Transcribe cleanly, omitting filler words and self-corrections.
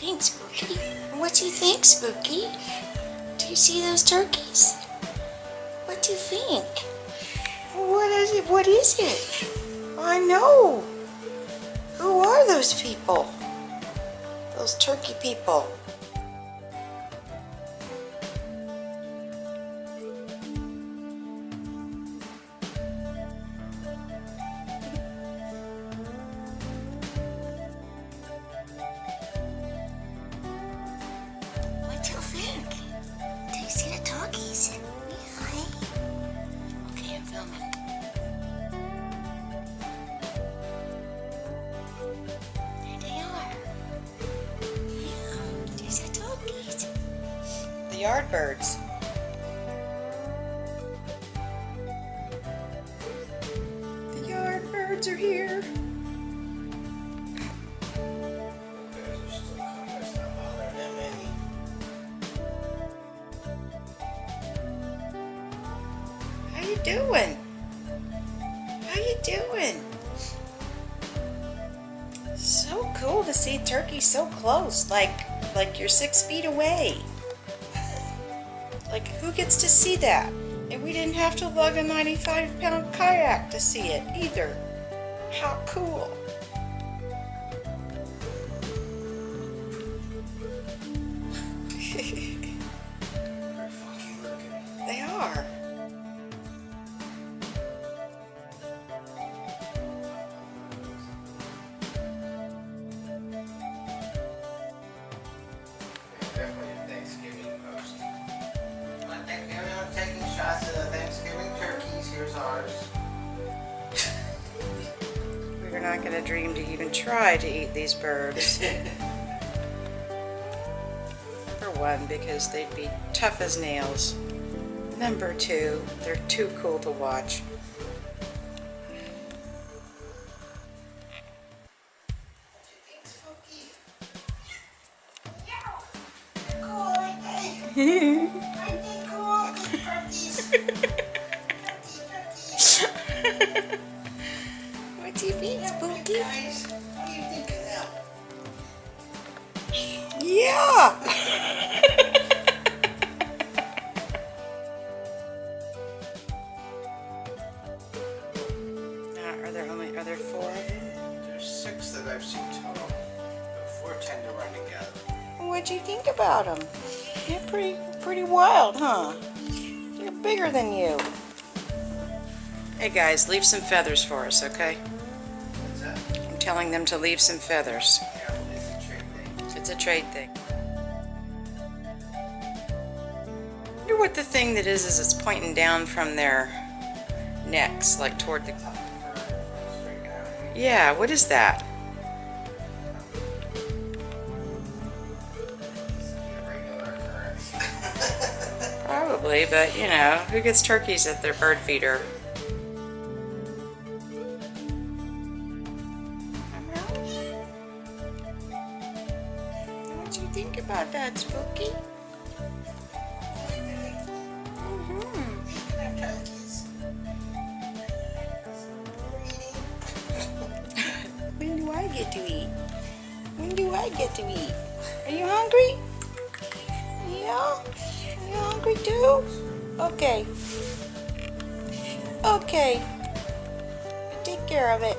think, Spooky? What do you think, Spooky? Do you see those turkeys? What do you think? What is it? What is it? I know. Who are those people? Those turkey people. What do you think? Do you see the turkeys? Hi. Okay, I'm filming. There they are. Yeah, there's the turkeys. The yard birds. The yard birds are here. How you doing? How you doing? So cool to see turkeys so close, like you're 6 feet away. Like, who gets to see that? And we didn't have to lug a 95-pound kayak to see it either. How cool. They are. Definitely a Thanksgiving post. I think everyone's taking shots of the Thanksgiving turkeys. Here's ours. We're not going to dream to even try to eat these birds. For one, because they'd be tough as nails. Number two, they're too cool to watch. What do you think, Spooky? Guys, what do you think of them? Yeah! Now, are there 4 of them? There's 6 that I've seen total, but 4 tend to run together. What'd you think about them? They're pretty wild, huh? They're bigger than you. Hey guys, leave some feathers for us, okay? What's that? I'm telling them to leave some feathers. Yeah, well, it's a trade thing. It's a trade thing. I wonder what the thing that is it's pointing down from their necks, like toward the... Straight down. Yeah, what is that? Irregular occurrence. Probably, but you know, who gets turkeys at their bird feeder? What do you think about that, Spooky? When do I get to eat? When do I get to eat? Are you hungry? Yeah? Are you hungry too? Okay. Okay. Take care of it.